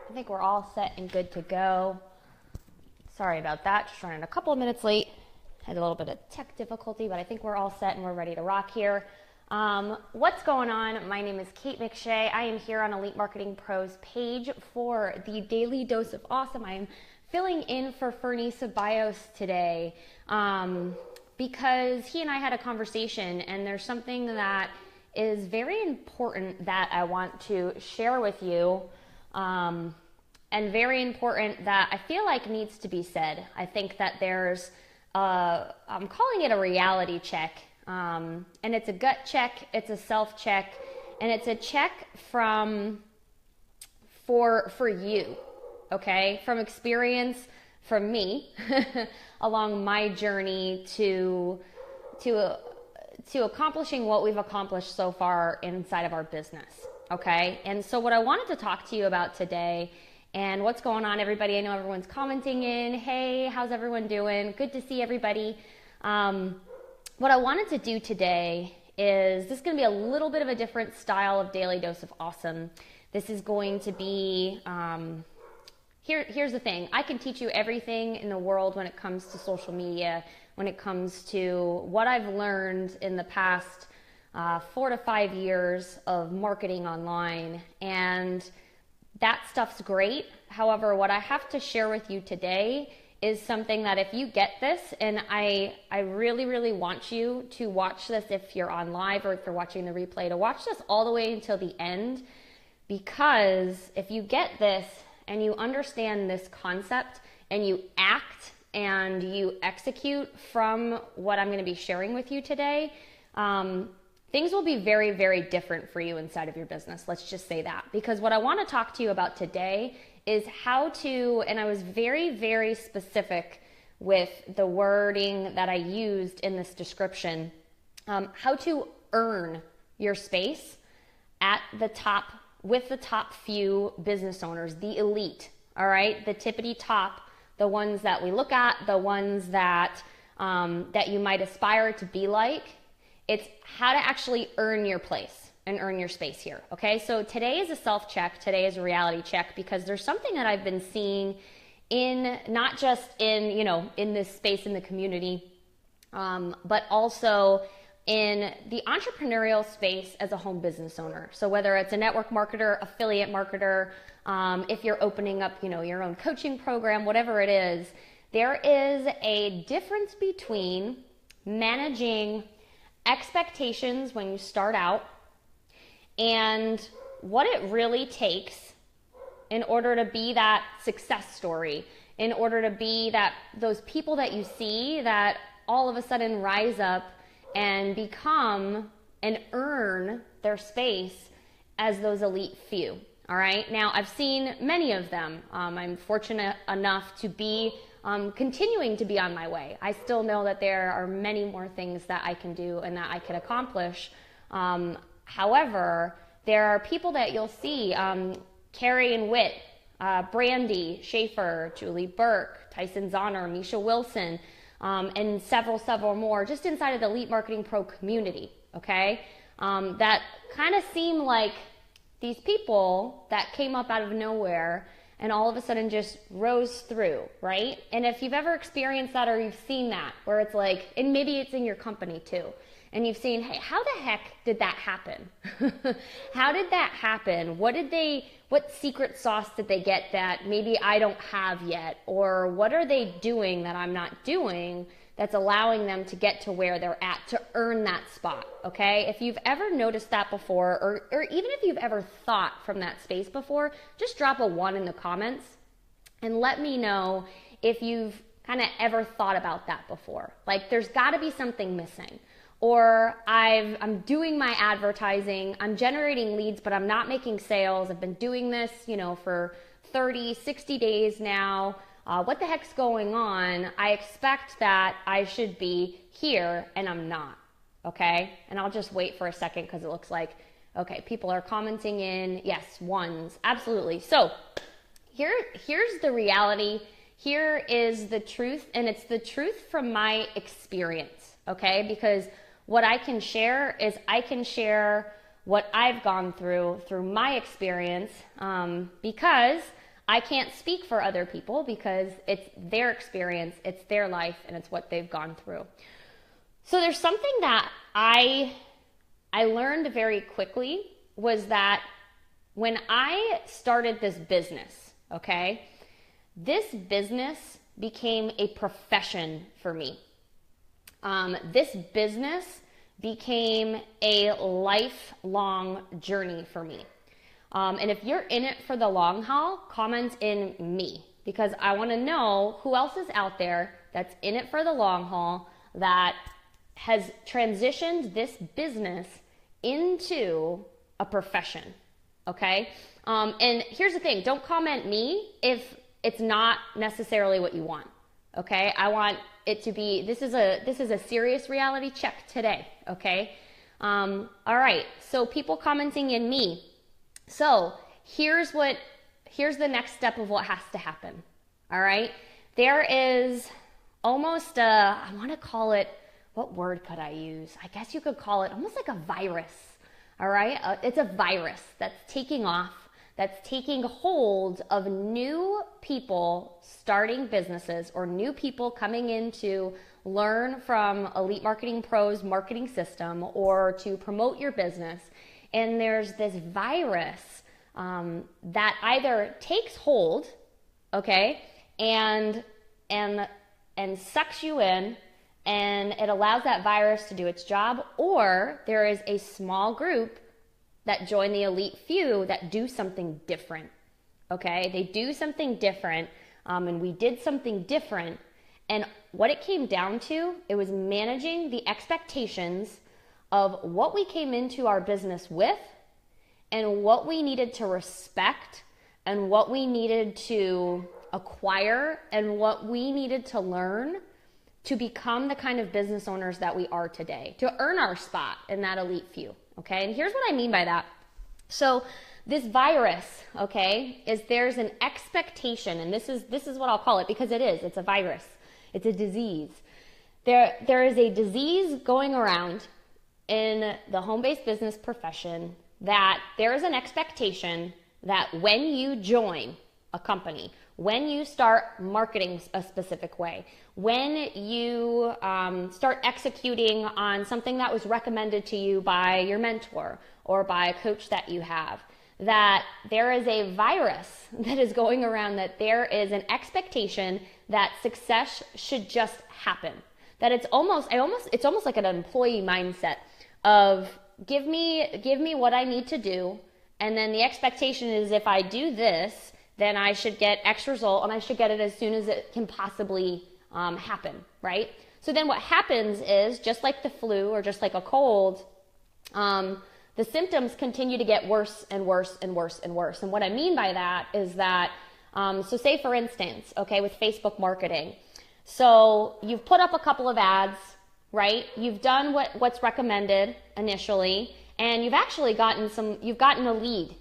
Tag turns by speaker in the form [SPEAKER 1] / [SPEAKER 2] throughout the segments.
[SPEAKER 1] I think we're all set and good to go. Sorry about that, just running a couple of minutes late. Had a little bit of tech difficulty, but I think we're all set and we're ready to rock here. What's going on? My name is Kate McShea. I am here on Elite Marketing Pro's page for the Daily Dose of Awesome. I am filling in for Fernie Ceballos today because he and I had a conversation, and there's something that is very important that I want to share with you, and very important that I feel like needs to be said. I think that there's, I'm calling it a reality check, and it's a gut check, it's a self check, and it's a check for you, okay? From experience, from me, along my journey to accomplishing what we've accomplished so far inside of our business, okay? And so what I wanted to talk to you about today, and what's going on, everybody? I know everyone's commenting in. Hey, how's everyone doing? Good to see everybody. What I wanted to do today is, this is going to be a little bit of a different style of Daily Dose of Awesome. This is going to be, here's the thing. I can teach you everything in the world when it comes to social media, when it comes to what I've learned in the past 4 to 5 years of marketing online, and that stuff's great. However, what I have to share with you today is something that if you get this, and I really, really want you to watch this if you're on live or if you're watching the replay, to watch this all the way until the end, because if you get this and you understand this concept and you act and you execute from what I'm going to be sharing with you today, things will be very, very different for you inside of your business. Let's just say that. Because what I want to talk to you about today is how to, and I was very, very specific with the wording that I used in this description, how to earn your space at the top, with the top few business owners, the elite, all right? The tippity top, the ones that we look at, the ones that, that you might aspire to be like. It's how to actually earn your place and earn your space here, okay? So today is a self-check, today is a reality check, because there's something that I've been seeing in, not just in, you know, in this space in the community, but also in the entrepreneurial space as a home business owner. So whether it's a network marketer, affiliate marketer, if you're opening up, you know, your own coaching program, whatever it is, there is a difference between managing expectations when you start out and what it really takes in order to be that success story, in order to be that, those people that you see that all of a sudden rise up and become and earn their space as those elite few. All right. Now, I've seen many of them. I'm fortunate enough to be continuing to be on my way. I still know that there are many more things that I can do and that I can accomplish. However, there are people that you'll see, Carrie and Witt, Brandy Schaefer, Julie Burke, Tyson Zahner, Misha Wilson, and several more just inside of the Elite Marketing Pro community, okay? That kind of seem like these people that came up out of nowhere and all of a sudden just rose through, right? And if you've ever experienced that, or you've seen that, where it's like, and maybe it's in your company too, and you've seen, hey, how the heck did that happen? How did that happen? What secret sauce did they get that maybe I don't have yet? Or what are they doing that I'm not doing that's allowing them to get to where they're at, to earn that spot, okay? If you've ever noticed that before, or even if you've ever thought from that space before, just drop a 1 in the comments and let me know if you've kind of ever thought about that before. Like, there's got to be something missing. Or I'm doing my advertising, I'm generating leads, but I'm not making sales. I've been doing this, you know, for 30, 60 days now. What the heck's going on? I expect that I should be here and I'm not, okay? And I'll just wait for a second because it looks like, okay, people are commenting in. Yes, 1s, absolutely. So here's the reality. Here is the truth, and it's the truth from my experience, okay? Because what I can share is I can share what I've gone through my experience, because I can't speak for other people because it's their experience, it's their life, and it's what they've gone through. So there's something that I learned very quickly was that when I started this business, okay, this business became a profession for me. This business became a lifelong journey for me. And if you're in it for the long haul, comment in me, because I want to know who else is out there that's in it for the long haul, that has transitioned this business into a profession, okay? And here's the thing, don't comment me if it's not necessarily what you want, okay? I want it to be, this is a serious reality check today, okay? All right, so people commenting in me. So here's the next step of what has to happen, all right? There is almost I want to call it, what word could I use? I guess you could call it almost like a virus, all right? It's a virus that's taking off, that's taking hold of new people starting businesses or new people coming in to learn from Elite Marketing Pro's marketing system or to promote your business. And there's this virus that either takes hold, okay, and sucks you in, and it allows that virus to do its job, or there is a small group that join the elite few that do something different, okay? They do something different, and we did something different, and what it came down to, it was managing the expectations of what we came into our business with and what we needed to respect and what we needed to acquire and what we needed to learn to become the kind of business owners that we are today, to earn our spot in that elite few, okay? And here's what I mean by that. So this virus, okay, is there's an expectation, and this is what I'll call it because it's a virus. It's a disease. There is a disease going around in the home-based business profession that there is an expectation that when you join a company, when you start marketing a specific way, when you start executing on something that was recommended to you by your mentor or by a coach that you have, that there is a virus that is going around, that there is an expectation that success should just happen. That it's almost like an employee mindset of give me what I need to do, and then the expectation is if I do this, then I should get X result, and I should get it as soon as it can possibly happen, right? So then what happens is, just like the flu or just like a cold, the symptoms continue to get worse and worse and worse and worse. And what I mean by that is that, so say for instance, okay, with Facebook marketing, so you've put up a couple of ads, right? You've done what's recommended initially, and you've actually gotten a lead,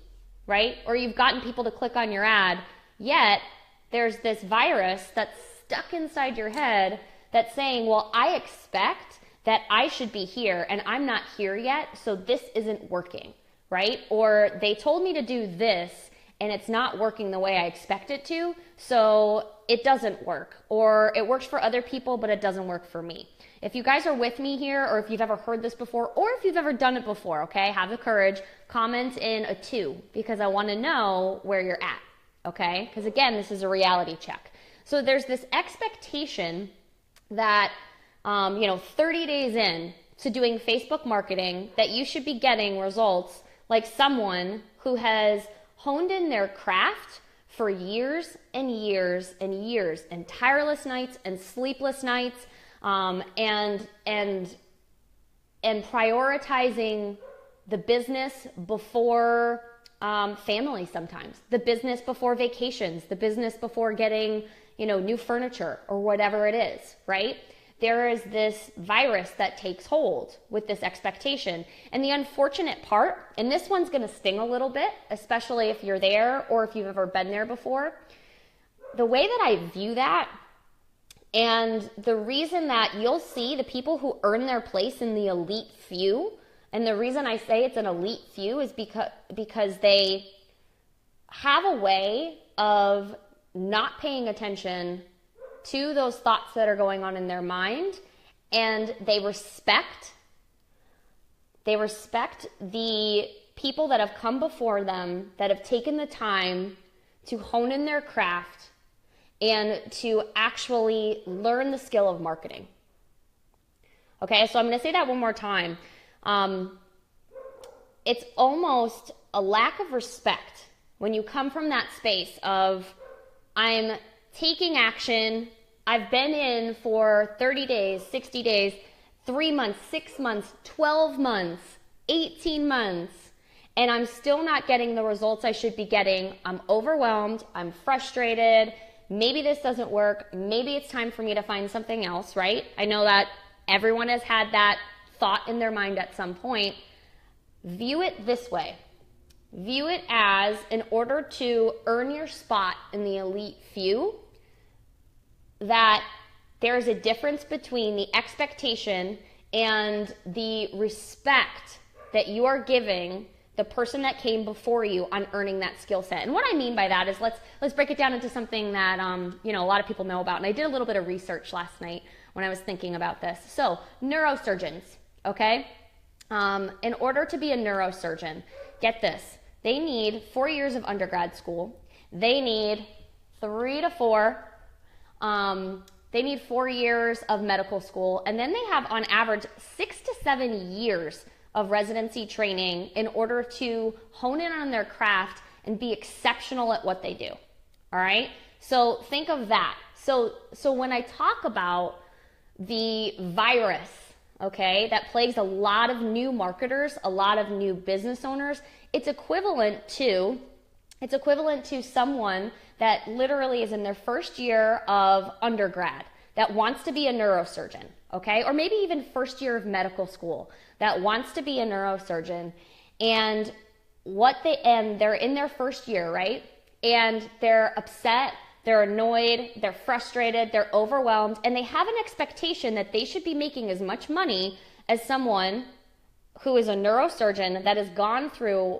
[SPEAKER 1] right? Or you've gotten people to click on your ad, yet there's this virus that's stuck inside your head that's saying, well, I expect that I should be here and I'm not here yet, so this isn't working, right? Or they told me to do this and it's not working the way I expect it to, so it doesn't work. Or it works for other people, but it doesn't work for me. If you guys are with me here, or if you've ever heard this before, or if you've ever done it before, okay, have the courage, comment in a 2, because I want to know where you're at, okay? Because again, this is a reality check. So there's this expectation that, 30 days in to doing Facebook marketing, that you should be getting results like someone who has honed in their craft for years and years and years, and tireless nights and sleepless nights, and prioritizing the business before family sometimes, the business before vacations, the business before getting, new furniture or whatever it is, right? There is this virus that takes hold with this expectation. And the unfortunate part, and this one's going to sting a little bit, especially if you're there or if you've ever been there before, the way that I view that, and the reason that you'll see the people who earn their place in the elite few, and the reason I say it's an elite few is because they have a way of not paying attention to those thoughts that are going on in their mind, and they respect the people that have come before them, that have taken the time to hone in their craft and to actually learn the skill of marketing. Okay, so I'm going to say that one more time. It's almost a lack of respect when you come from that space of, I'm taking action, I've been in for 30 days, 60 days, 3 months, 6 months, 12 months, 18 months, and I'm still not getting the results I should be getting. I'm overwhelmed, I'm frustrated, maybe this doesn't work, maybe it's time for me to find something else, right? I know that everyone has had that thought in their mind at some point. View it this way. View it as, in order to earn your spot in the elite few, that there's a difference between the expectation and the respect that you are giving the person that came before you on earning that skill set. And what I mean by that is, let's break it down into something that a lot of people know about. And I did a little bit of research last night when I was thinking about this. So, neurosurgeons, okay? In order to be a neurosurgeon, get this, they need 4 years of undergrad school. They need 3 to 4. They need 4 years of medical school. And then they have, on average, 6 to 7 years of residency training in order to hone in on their craft and be exceptional at what they do. All right? So think of that. So when I talk about the virus, okay, that plagues a lot of new marketers, a lot of new business owners, it's equivalent to someone that literally is in their first year of undergrad that wants to be a neurosurgeon, okay? Or maybe even first year of medical school that wants to be a neurosurgeon, and they're in their first year, right? And they're upset, they're annoyed, they're frustrated, they're overwhelmed, and they have an expectation that they should be making as much money as someone who is a neurosurgeon that has gone through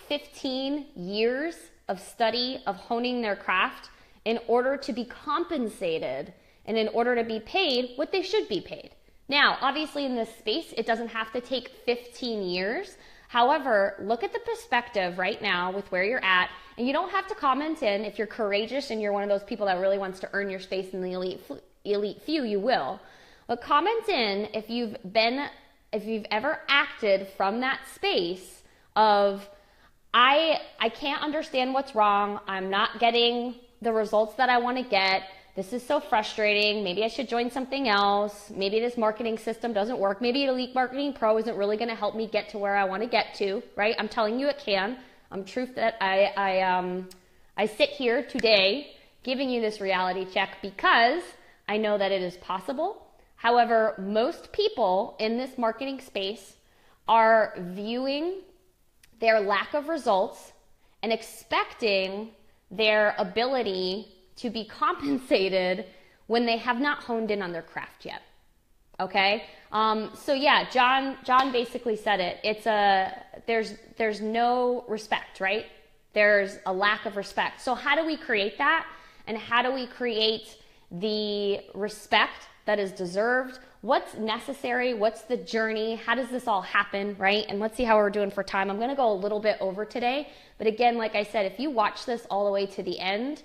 [SPEAKER 1] 15 years of study, of honing their craft in order to be compensated and in order to be paid what they should be paid. Now, obviously in this space, it doesn't have to take 15 years. However, look at the perspective right now with where you're at, and you don't have to comment in. If you're courageous and you're one of those people that really wants to earn your space in the elite few, you will. But comment in if you've ever acted from that space of, I can't understand what's wrong. I'm not getting the results that I want to get. This is so frustrating. Maybe I should join something else. Maybe this marketing system doesn't work. Maybe Elite Marketing Pro isn't really going to help me get to where I want to get to, right? I'm telling you it can. Truth that I sit here today giving you this reality check because I know that it is possible. However, most people in this marketing space are viewing their lack of results and expecting their ability to be compensated when they have not honed in on their craft yet. Okay? So yeah, John basically said it. It's there's no respect, right? There's a lack of respect. So how do we create that? And how do we create the respect that is deserved? What's necessary? What's the journey? How does this all happen, right? And let's see how we're doing for time. I'm going to go a little bit over today. But again, like I said, if you watch this all the way to the end,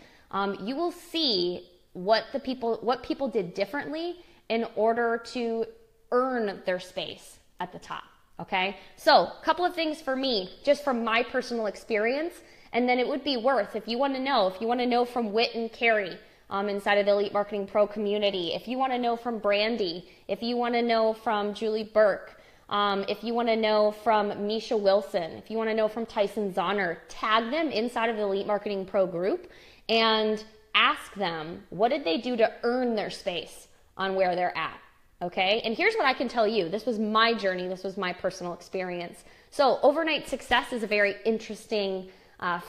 [SPEAKER 1] you will see what people did differently in order to earn their space at the top, okay? So a couple of things for me, just from my personal experience, and then it would be worth, if you want to know from Whit and Carrie inside of the Elite Marketing Pro community, if you want to know from Brandy, if you want to know from Julie Burke, if you want to know from Misha Wilson, if you want to know from Tyson Zahner, tag them inside of the Elite Marketing Pro group and ask them, what did they do to earn their space on where they're at, okay? And here's what I can tell you. This was my journey. This was my personal experience. So overnight success is a very interesting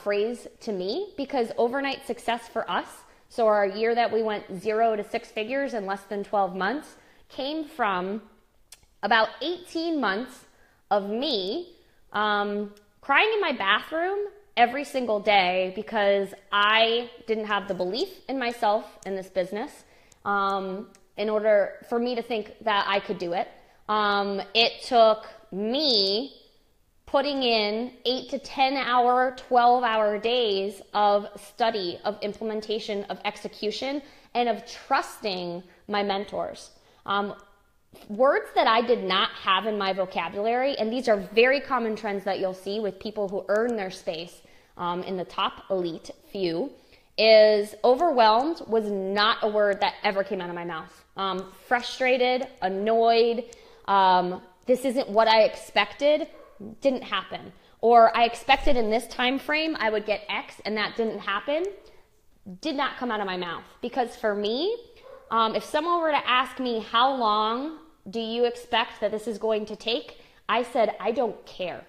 [SPEAKER 1] phrase to me, because overnight success for us, so our year that we went 0 to 6 figures in less than 12 months, came from about 18 months of me crying in my bathroom every single day because I didn't have the belief in myself in this business in order for me to think that I could do it. It took me putting in 8 to 10 hour, 12-hour days of study, of implementation, of execution, and of trusting my mentors. Words that I did not have in my vocabulary, and these are very common trends that you'll see with people who earn their space in the top elite few, is overwhelmed was not a word that ever came out of my mouth. Frustrated, annoyed, this isn't what I expected, didn't happen. Or I expected in this time frame I would get X and that didn't happen, did not come out of my mouth. Because for me, if someone were to ask me, how long do you expect that this is going to take? I said, I don't care.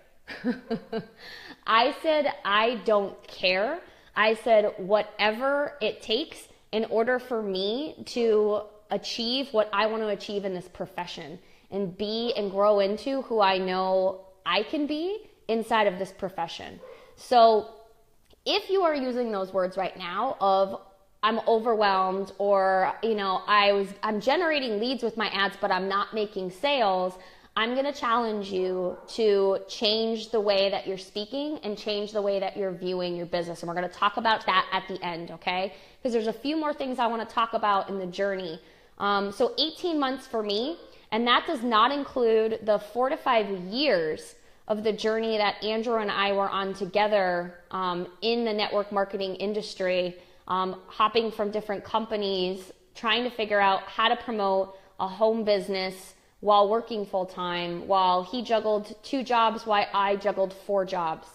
[SPEAKER 1] I said, I don't care. I said, whatever it takes in order for me to achieve what I want to achieve in this profession and be and grow into who I know I can be inside of this profession. So if you are using those words right now of I'm overwhelmed, or I'm generating leads with my ads but I'm not making sales, I'm going to challenge you to change the way that you're speaking and change the way that you're viewing your business. And we're going to talk about that at the end, okay? Because there's a few more things I want to talk about in the journey. So 18 months for me, and that does not include the 4 to 5 years of the journey that Andrew and I were on together in the network marketing industry, hopping from different companies, trying to figure out how to promote a home business while working full time, while he juggled 2 jobs, while I juggled 4 jobs.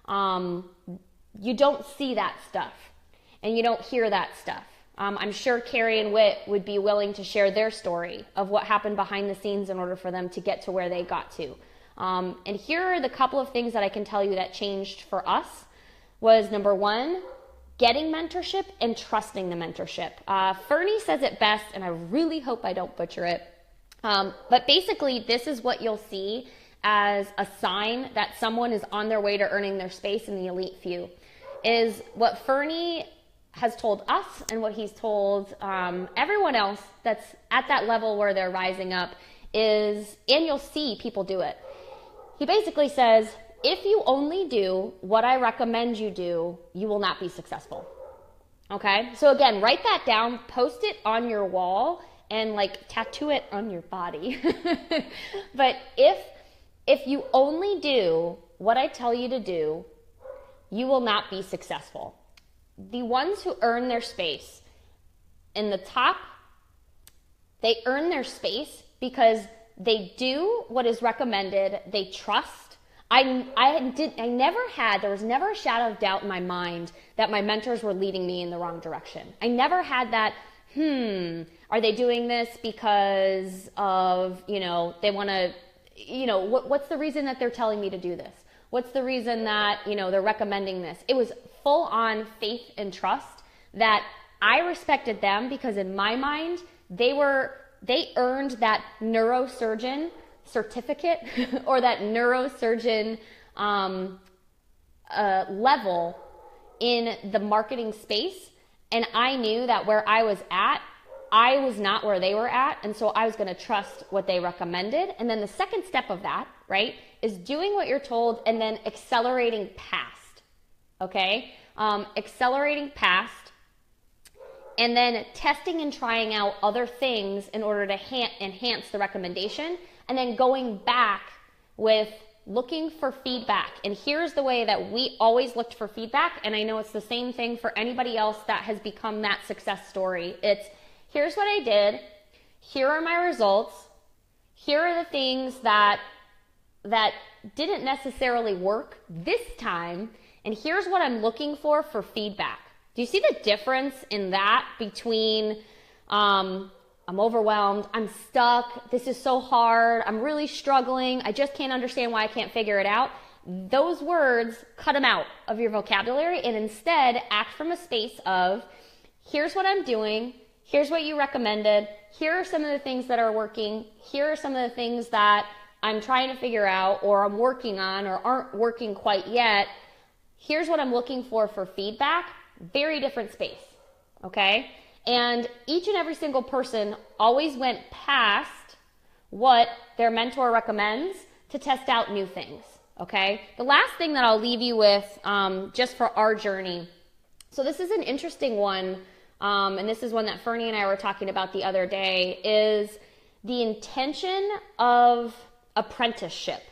[SPEAKER 1] You don't see that stuff and you don't hear that stuff. I'm sure Carrie and Whit would be willing to share their story of what happened behind the scenes in order for them to get to where they got to. And here are the couple of things that I can tell you that changed for us was, number 1, getting mentorship and trusting the mentorship. Fernie says it best, and I really hope I don't butcher it. But basically, this is what you'll see as a sign that someone is on their way to earning their space in the elite few, is what Fernie has told us and what he's told everyone else that's at that level where they're rising up is, and you'll see people do it. He basically says, if you only do what I recommend you do, you will not be successful. Okay? So again, write that down, post it on your wall, and tattoo it on your body. But if you only do what I tell you to do, you will not be successful. The ones who earn their space in the top, they earn their space because they do what is recommended. They trust. There was never a shadow of doubt in my mind that my mentors were leading me in the wrong direction. I never had that, are they doing this because of, they want to, what's the reason that they're telling me to do this? What's the reason that, they're recommending this? It was full on faith and trust that I respected them because in my mind, they earned that neurosurgeon certificate or that neurosurgeon level in the marketing space. And I knew that where I was at, I was not where they were at. And so I was going to trust what they recommended. And then the second step of that, right, is doing what you're told and then accelerating past. Okay? Accelerating past. And then testing and trying out other things in order to enhance the recommendation. And then going back with looking for feedback. And here's the way that we always looked for feedback. And I know it's the same thing for anybody else that has become that success story. It's, here's what I did. Here are my results. Here are the things that didn't necessarily work this time. And here's what I'm looking for feedback. Do you see the difference in that between I'm overwhelmed, I'm stuck, this is so hard, I'm really struggling, I just can't understand why I can't figure it out? Those words, cut them out of your vocabulary and instead act from a space of, here's what I'm doing, here's what you recommended, here are some of the things that are working, here are some of the things that I'm trying to figure out, or I'm working on, or aren't working quite yet. Here's what I'm looking for feedback. Very different space, okay? And each and every single person always went past what their mentor recommends to test out new things, okay? The last thing that I'll leave you with, just for our journey. So this is an interesting one, and this is one that Fernie and I were talking about the other day, is the intention of apprenticeship,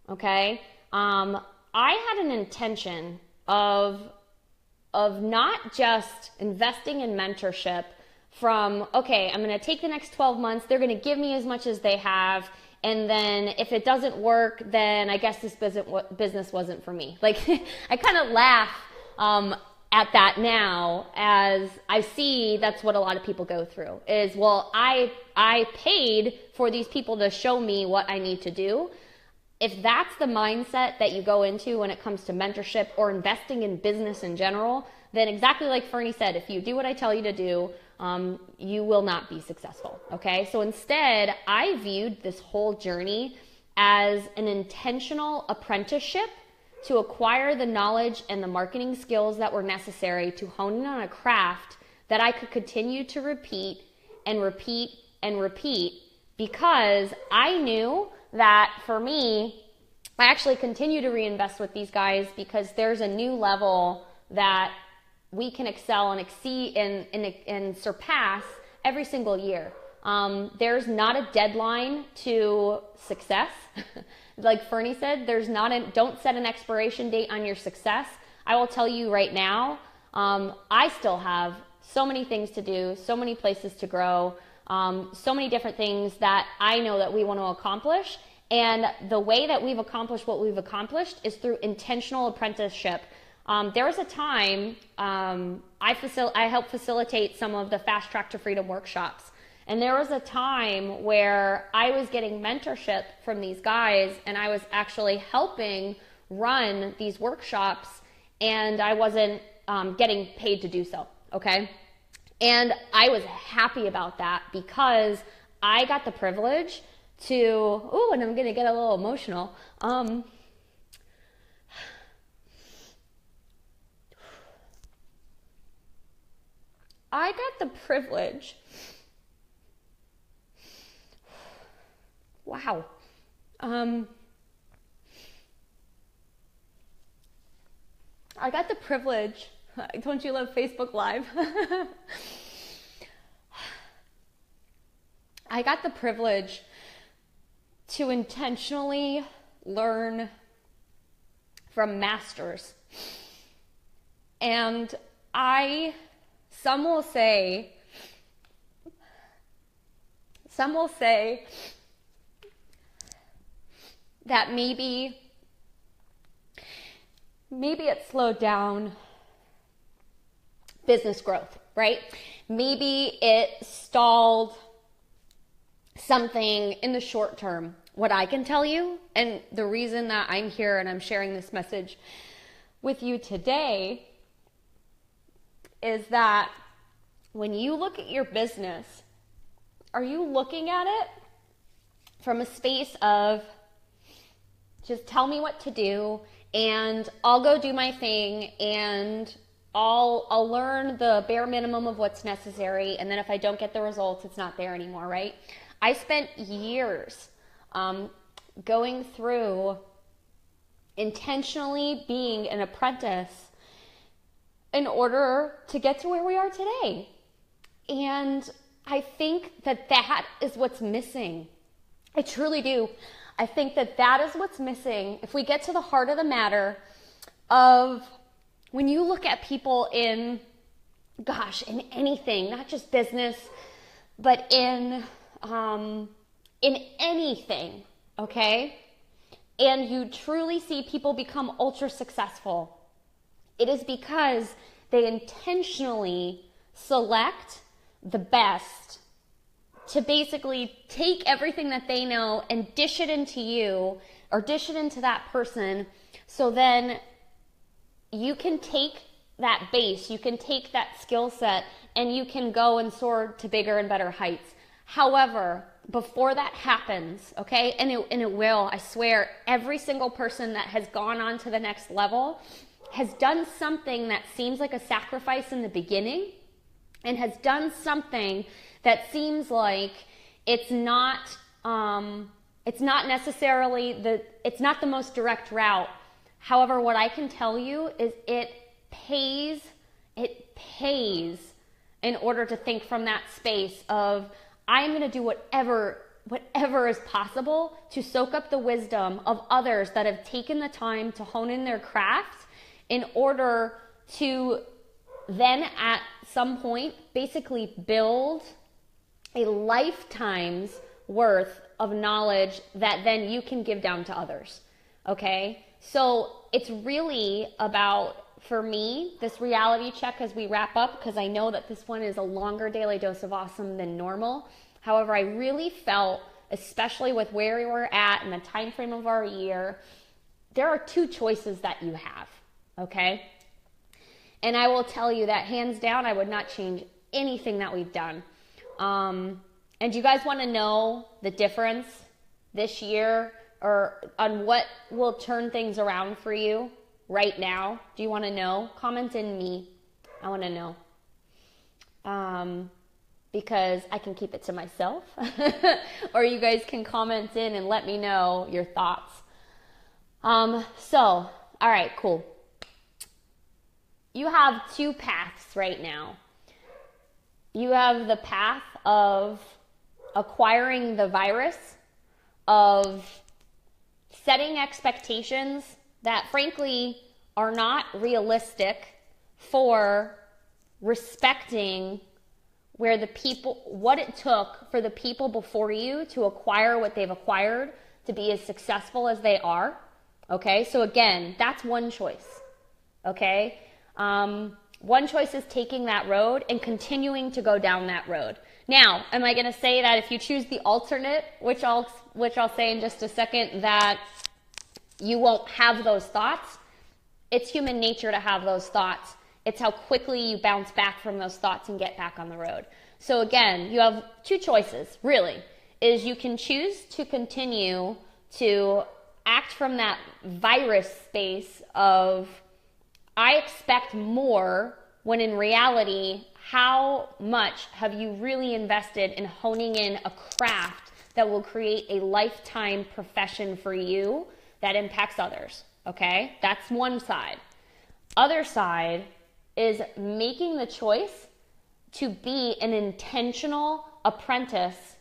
[SPEAKER 1] okay? I had an intention of not just investing in mentorship from, okay, I'm going to take the next 12 months, they're going to give me as much as they have, and then if it doesn't work, then I guess this business wasn't for me. Like, I kind of laugh at that now, as I see that's what a lot of people go through is, well, I paid for these people to show me what I need to do. If that's the mindset that you go into when it comes to mentorship or investing in business in general, then exactly like Fernie said, if you do what I tell you to do, you will not be successful, okay? So instead, I viewed this whole journey as an intentional apprenticeship to acquire the knowledge and the marketing skills that were necessary to hone in on a craft that I could continue to repeat and repeat and repeat, because I knew that for me, I actually continue to reinvest with these guys because there's a new level that we can excel and exceed and surpass every single year. There's not a deadline to success. Like Fernie said, don't set an expiration date on your success. I will tell you right now, I still have so many things to do, so many places to grow, so many different things that I know that we want to accomplish. And the way that we've accomplished what we've accomplished is through intentional apprenticeship. There was a time I helped facilitate some of the Fast Track to Freedom workshops. And there was a time where I was getting mentorship from these guys, and I was actually helping run these workshops, and I wasn't getting paid to do so, okay? And I was happy about that because I got the privilege to, ooh, and I'm going to get a little emotional. I got the privilege. Wow. I got the privilege. Don't you love Facebook Live? I got the privilege to intentionally learn from masters. And some will say that maybe it slowed down business growth, right? Maybe it stalled something in the short term. What I can tell you, and the reason that I'm here and I'm sharing this message with you today, is that when you look at your business, are you looking at it from a space of just tell me what to do and I'll go do my thing and I'll learn the bare minimum of what's necessary, and then if I don't get the results, it's not there anymore, right? I spent years going through intentionally being an apprentice in order to get to where we are today. And I think that is what's missing. I truly do. I think that is what's missing. If we get to the heart of the matter of when you look at people in anything, not just business, but in anything, okay? And you truly see people become ultra successful, it is because they intentionally select the best to basically take everything that they know and dish it into you or dish it into that person, so then you can take that base, you can take that skill set, and you can go and soar to bigger and better heights. However, before that happens, okay, and it will, I swear, every single person that has gone on to the next level has done something that seems like a sacrifice in the beginning, and has done something that seems like it's not necessarily it's not the most direct route. However, what I can tell you is it pays in order to think from that space of, I'm going to do whatever is possible to soak up the wisdom of others that have taken the time to hone in their craft in order to then at some point basically build a lifetime's worth of knowledge that then you can give down to others. Okay? So it's really about, for me, this reality check as we wrap up, because I know that this one is a longer daily dose of awesome than normal. However, I really felt, especially with where we're at and the time frame of our year, there are two choices that you have, okay? And I will tell you that hands down, I would not change anything that we've done. And do you guys want to know the difference this year or on what will turn things around for you right now? Do you want to know? Comment in me. I want to know. Because I can keep it to myself. Or you guys can comment in and let me know your thoughts. All right, cool. You have two paths right now. You have the path of acquiring the virus, of setting expectations that frankly are not realistic, for respecting where the people, what it took for the people before you to acquire what they've acquired to be as successful as they are. Okay, so again, that's one choice. Okay, one choice is taking that road and continuing to go down that road. Now, am I going to say that if you choose the alternate, which I'll say in just a second, that you won't have those thoughts? It's human nature to have those thoughts. It's how quickly you bounce back from those thoughts and get back on the road. So again, you have two choices, really, is you can choose to continue to act from that virus space of, I expect more, when in reality, how much have you really invested in honing in a craft that will create a lifetime profession for you that impacts others, okay? That's one side. Other side is making the choice to be an intentional apprentice,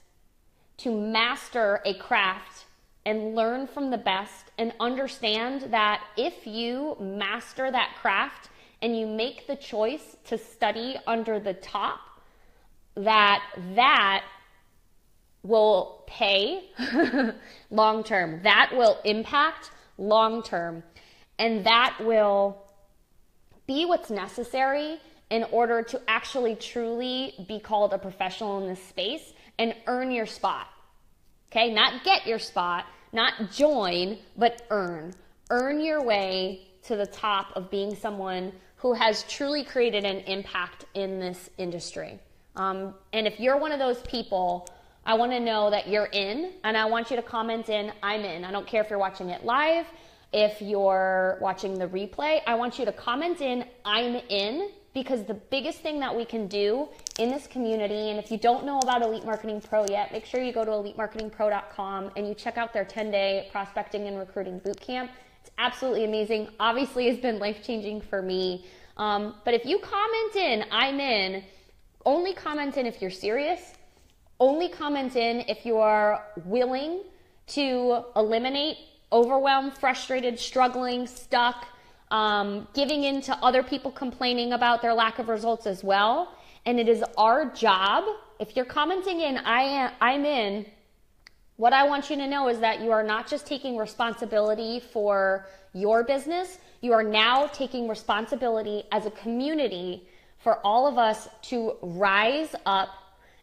[SPEAKER 1] to master a craft and learn from the best, and understand that if you master that craft and you make the choice to study under the top, that will pay long term. That will impact long term. And that will be what's necessary in order to actually truly be called a professional in this space and earn your spot. Okay, not get your spot, not join, but earn. Earn your way to the top of being someone who has truly created an impact in this industry. And if you're one of those people, I want to know that you're in, and I want you to comment in, I'm in. I don't care if you're watching it live, if you're watching the replay, I want you to comment in, I'm in, because the biggest thing that we can do in this community, and if you don't know about Elite Marketing Pro yet, make sure you go to elitemarketingpro.com and you check out their 10-day prospecting and recruiting bootcamp. It's absolutely amazing. Obviously, it's been life-changing for me. But if you comment in, I'm in, only comment in if you're serious. Only comment in if you are willing to eliminate overwhelmed, frustrated, struggling, stuck, giving in to other people complaining about their lack of results as well. And it is our job, if you're commenting in, I'm in, what I want you to know is that you are not just taking responsibility for your business, you are now taking responsibility as a community for all of us to rise up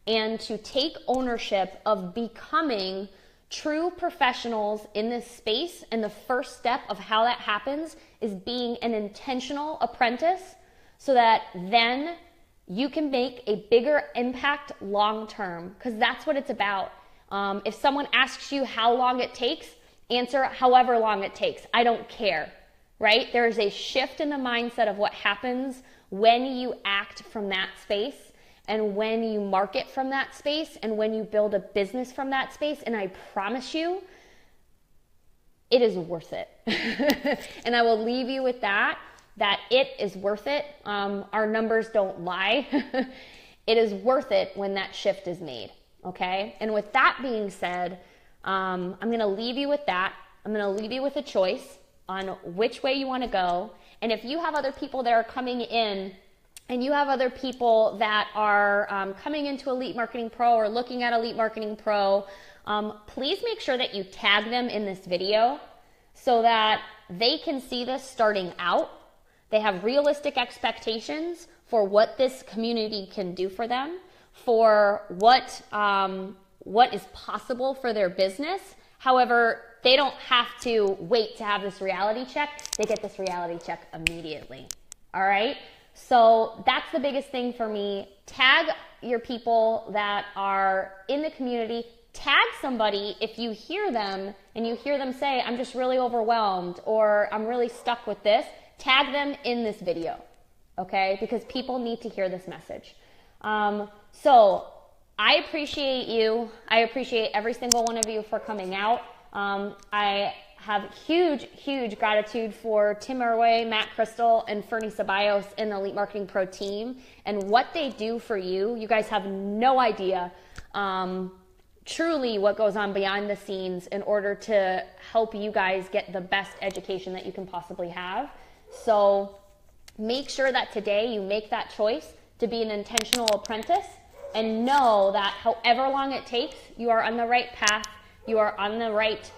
[SPEAKER 1] and to take ownership of becoming true professionals in this space. And the first step of how that happens is being an intentional apprentice, so that then you can make a bigger impact long term, because that's what it's about. If someone asks you how long it takes, answer however long it takes. I don't care, right? There is a shift in the mindset of what happens when you act from that space, and when you market from that space, and when you build a business from that space. And I promise you, it is worth it. And I will leave you with that it is worth it. Our numbers don't lie. It is worth it when that shift is made, okay? And with that being said, I'm going to leave you with that. I'm going to leave you with a choice on which way you want to go. And if you have other people that are coming in, and you have other people that are coming into Elite Marketing Pro or looking at Elite Marketing Pro, please make sure that you tag them in this video so that they can see this starting out. They have realistic expectations for what this community can do for them, for what is possible for their business. However, they don't have to wait to have this reality check. They get this reality check immediately. All right? So that's the biggest thing for me. Tag your people that are in the community. Tag somebody if you hear them and you hear them say, I'm just really overwhelmed, or I'm really stuck with this. Tag them in this video, okay? Because people need to hear this message. So I appreciate you. I appreciate every single one of you for coming out. I have huge gratitude for Tim Irway, Matt Crystal, and Fernie Ceballos in the Elite Marketing Pro team and what they do for you. You guys have no idea truly what goes on behind the scenes in order to help you guys get the best education that you can possibly have. So make sure that today you make that choice to be an intentional apprentice, and know that however long it takes, you are on the right path. You are on the right,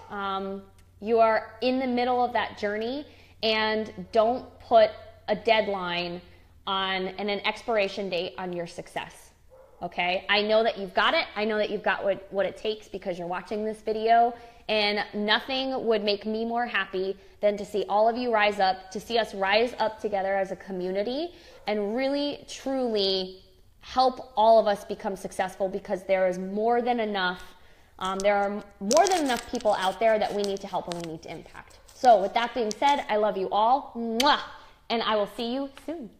[SPEAKER 1] you are in the middle of that journey, and don't put a deadline on and an expiration date on your success. Okay? I know that you've got it. I know that you've got what it takes because you're watching this video, and nothing would make me more happy than to see all of you rise up, to see us rise up together as a community and really, truly help all of us become successful, because there is more than enough. There are more than enough people out there that we need to help and we need to impact. So with that being said, I love you all. Mwah! And I will see you soon.